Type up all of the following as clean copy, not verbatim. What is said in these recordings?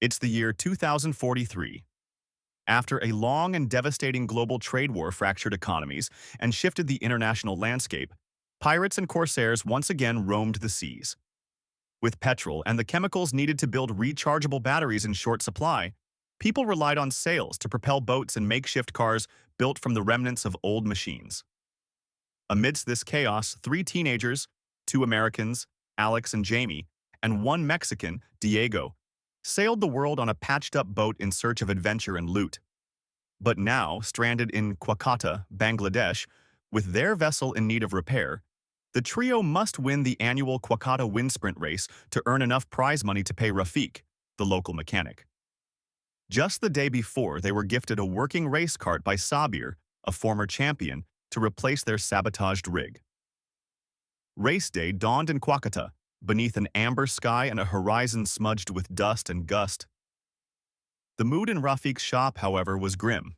It's the year 2043. After a long and devastating global trade war fractured economies and shifted the international landscape, pirates and corsairs once again roamed the seas. With petrol and the chemicals needed to build rechargeable batteries in short supply, people relied on sails to propel boats and makeshift cars built from the remnants of old machines. Amidst this chaos, three teenagers, two Americans, Alex and Jamie, and one Mexican, Diego, sailed the world on a patched-up boat in search of adventure and loot. But now, stranded in Kuakata, Bangladesh, with their vessel in need of repair, the trio must win the annual Kuakata Windsprint race to earn enough prize money to pay Rafiq, the local mechanic. Just the day before, they were gifted a working race cart by Sabir, a former champion, to replace their sabotaged rig. Race day dawned in Kuakata, beneath an amber sky and a horizon smudged with dust and gust. The mood in Rafiq's shop, however, was grim.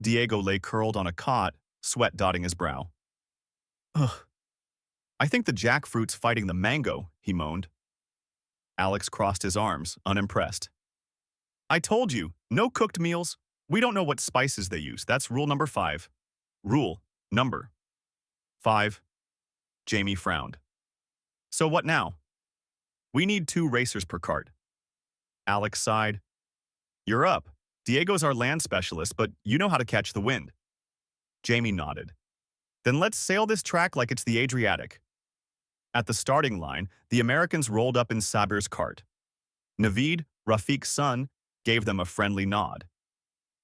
Diego lay curled on a cot, sweat dotting his brow. "Ugh, I think the jackfruit's fighting the mango," he moaned. Alex crossed his arms, unimpressed. "I told you, no cooked meals. We don't know what spices they use. That's rule number 5. Rule number 5. Jamie frowned. "So what now?" "We need 2 racers per cart." Alex sighed. "You're up. Diego's our land specialist, but you know how to catch the wind." Jamie nodded. "Then let's sail this track like it's the Adriatic." At the starting line, the Americans rolled up in Sabir's cart. Naveed, Rafiq's son, gave them a friendly nod.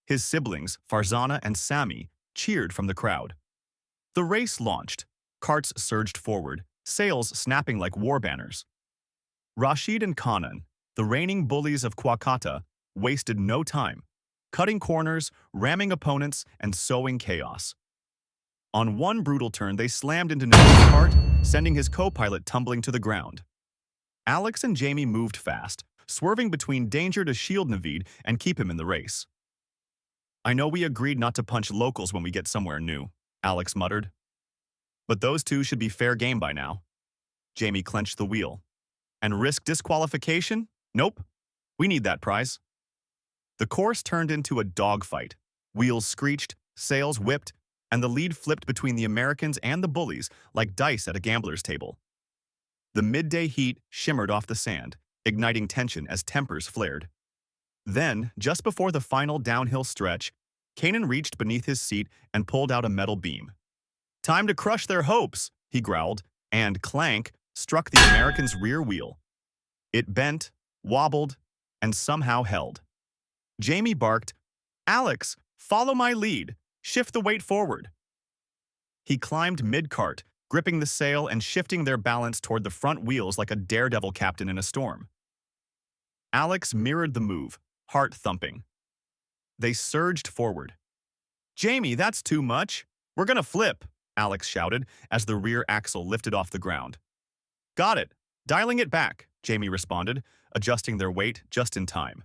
His siblings, Farzana and Sami, cheered from the crowd. The race launched. Carts surged forward, sails snapping like war banners. Rashid and Kanan, the reigning bullies of Kuakata, wasted no time, cutting corners, ramming opponents, and sowing chaos. On one brutal turn, they slammed into Naveed's cart, sending his co-pilot tumbling to the ground. Alex and Jamie moved fast, swerving between danger to shield Naveed and keep him in the race. "I know we agreed not to punch locals when we get somewhere new," Alex muttered. "But those two should be fair game by now." Jamie clenched the wheel. "And risk disqualification? Nope. We need that prize." The course turned into a dogfight. Wheels screeched, sails whipped, and the lead flipped between the Americans and the bullies like dice at a gambler's table. The midday heat shimmered off the sand, igniting tension as tempers flared. Then, just before the final downhill stretch, Kanan reached beneath his seat and pulled out a metal beam. "Time to crush their hopes," he growled, and clank struck the American's rear wheel. It bent, wobbled, and somehow held. Jamie barked, "Alex, follow my lead. Shift the weight forward." He climbed mid-cart, gripping the sail and shifting their balance toward the front wheels like a daredevil captain in a storm. Alex mirrored the move, heart thumping. They surged forward. "Jamie, that's too much. We're gonna flip," Alex shouted as the rear axle lifted off the ground. "Got it. Dialing it back," Jamie responded, adjusting their weight just in time.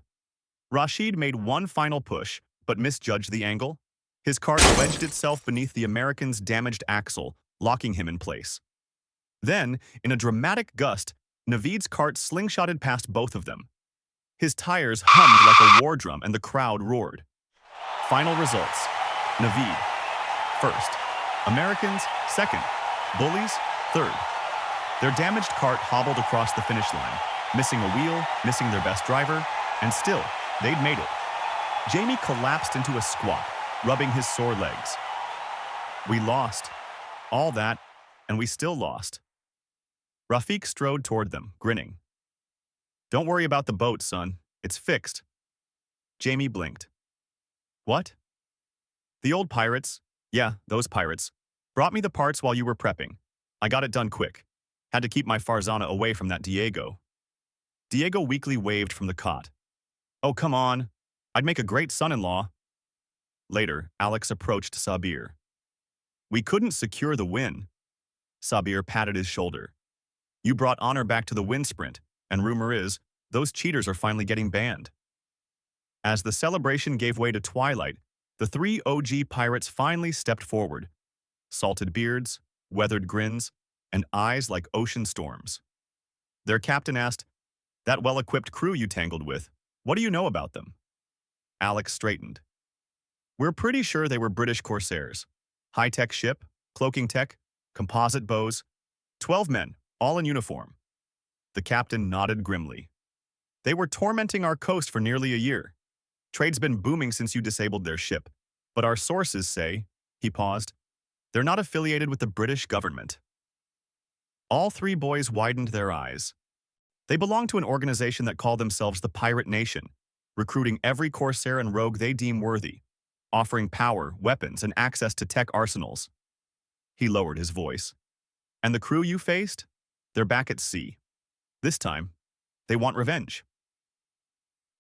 Rashid made one final push, but misjudged the angle. His cart wedged itself beneath the American's damaged axle, locking him in place. Then, in a dramatic gust, Naveed's cart slingshotted past both of them. His tires hummed like a war drum and the crowd roared. Final results. Naveed, first. Americans, second. Bullies, third. Their damaged cart hobbled across the finish line, missing a wheel, missing their best driver, and still, they'd made it. Jamie collapsed into a squat, rubbing his sore legs. "We lost. All that, and we still lost." Rafiq strode toward them, grinning. "Don't worry about the boat, son. It's fixed." Jamie blinked. "What?" "The old pirates, yeah, those pirates, brought me the parts while you were prepping. I got it done quick. Had to keep my Farzana away from that Diego." Diego weakly waved from the cot. "Oh, come on. I'd make a great son-in-law." Later, Alex approached Sabir. "We couldn't secure the win." Sabir patted his shoulder. "You brought honor back to the Windsprint, and rumor is, those cheaters are finally getting banned." As the celebration gave way to twilight, the 3 OG pirates finally stepped forward. Salted beards, weathered grins, and eyes like ocean storms. Their captain asked, "That well-equipped crew you tangled with, What do you know about them? Alex straightened. We're pretty sure they were British corsairs. High-tech ship, cloaking tech, composite bows, 12 men, all in uniform. The captain nodded grimly. They were tormenting our coast for nearly a year. Trade's been booming since you disabled their ship. But our sources say, he paused, they're not affiliated with the British government. All three boys widened their eyes. They belong to an organization that call themselves the Pirate Nation, recruiting every corsair and rogue they deem worthy, offering power, weapons, and access to tech arsenals. He lowered his voice. And the crew you faced? They're back at sea. This time, they want revenge.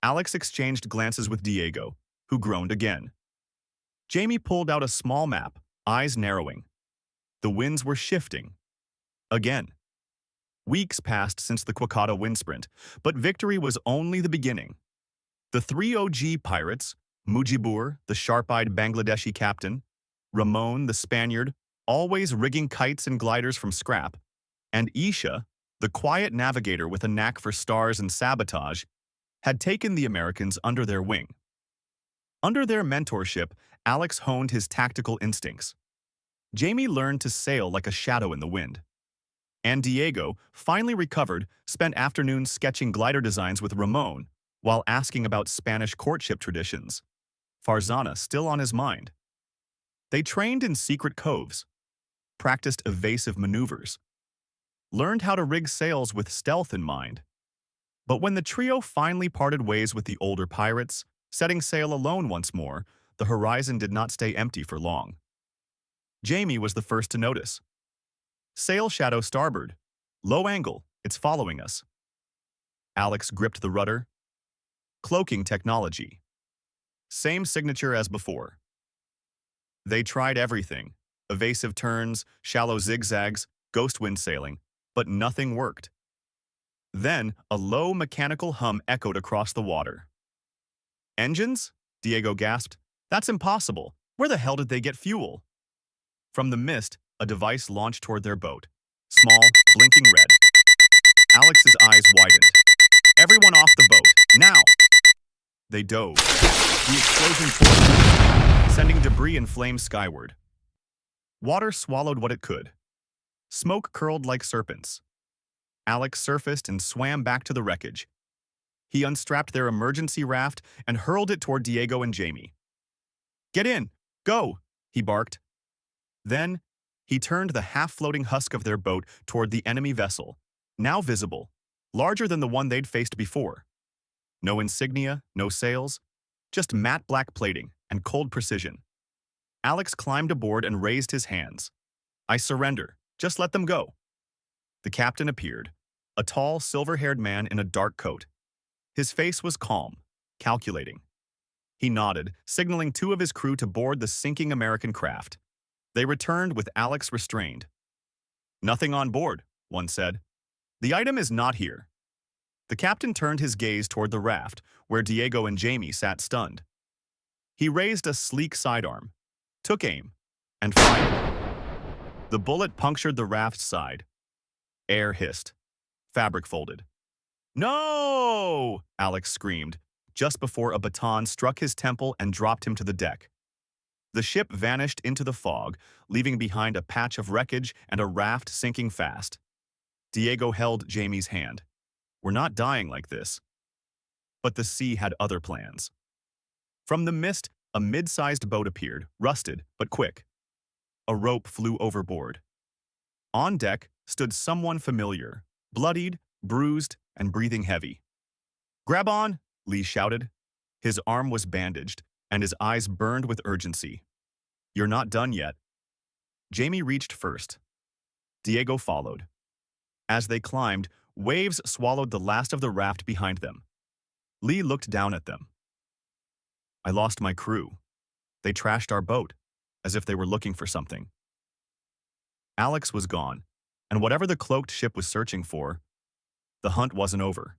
Alex exchanged glances with Diego, who groaned again. Jamie pulled out a small map, eyes narrowing. The winds were shifting. Again. Weeks passed since the Kuakata Windsprint, but victory was only the beginning. The three OG pirates, Mujibur, the sharp-eyed Bangladeshi captain, Ramon, the Spaniard, always rigging kites and gliders from scrap, and Isha, the quiet navigator with a knack for stars and sabotage, had taken the Americans under their wing. Under their mentorship, Alex honed his tactical instincts. Jamie learned to sail like a shadow in the wind. And Diego, finally recovered, spent afternoons sketching glider designs with Ramon while asking about Spanish courtship traditions. Farzana still on his mind. They trained in secret coves, practiced evasive maneuvers, learned how to rig sails with stealth in mind. But when the trio finally parted ways with the older pirates, setting sail alone once more, the horizon did not stay empty for long. Jamie was the first to notice. Sail shadow starboard. Low angle, it's following us. Alex gripped the rudder. Cloaking technology. Same signature as before. They tried everything. Evasive turns, shallow zigzags, ghost wind sailing, but nothing worked. Then, a low mechanical hum echoed across the water. Engines? Diego gasped. That's impossible. Where the hell did they get fuel? From the mist, a device launched toward their boat. Small, blinking red. Alex's eyes widened. Everyone off the boat, now! They dove. The explosion tore them, sending debris and flames skyward. Water swallowed what it could. Smoke curled like serpents. Alex surfaced and swam back to the wreckage. He unstrapped their emergency raft and hurled it toward Diego and Jamie. Get in! Go! He barked. Then, he turned the half-floating husk of their boat toward the enemy vessel, now visible, larger than the one they'd faced before. No insignia, no sails, just matte black plating and cold precision. Alex climbed aboard and raised his hands. I surrender. Just let them go. The captain appeared, a tall, silver-haired man in a dark coat. His face was calm, calculating. He nodded, signaling two of his crew to board the sinking American craft. They returned with Alex restrained. Nothing on board, one said. The item is not here. The captain turned his gaze toward the raft, where Diego and Jamie sat stunned. He raised a sleek sidearm, took aim, and fired. The bullet punctured the raft's side. Air hissed. Fabric folded. No! Alex screamed, just before a baton struck his temple and dropped him to the deck. The ship vanished into the fog, leaving behind a patch of wreckage and a raft sinking fast. Diego held Jamie's hand. We're not dying like this. But the sea had other plans. From the mist, a mid-sized boat appeared, rusted but quick. A rope flew overboard. On deck stood someone familiar, bloodied, bruised, and breathing heavy. Grab on, Lee shouted. His arm was bandaged, and his eyes burned with urgency. You're not done yet. Jamie reached first. Diego followed. As they climbed, waves swallowed the last of the raft behind them. Lee looked down at them. I lost my crew. They trashed our boat, as if they were looking for something. Alex was gone, and whatever the cloaked ship was searching for, the hunt wasn't over.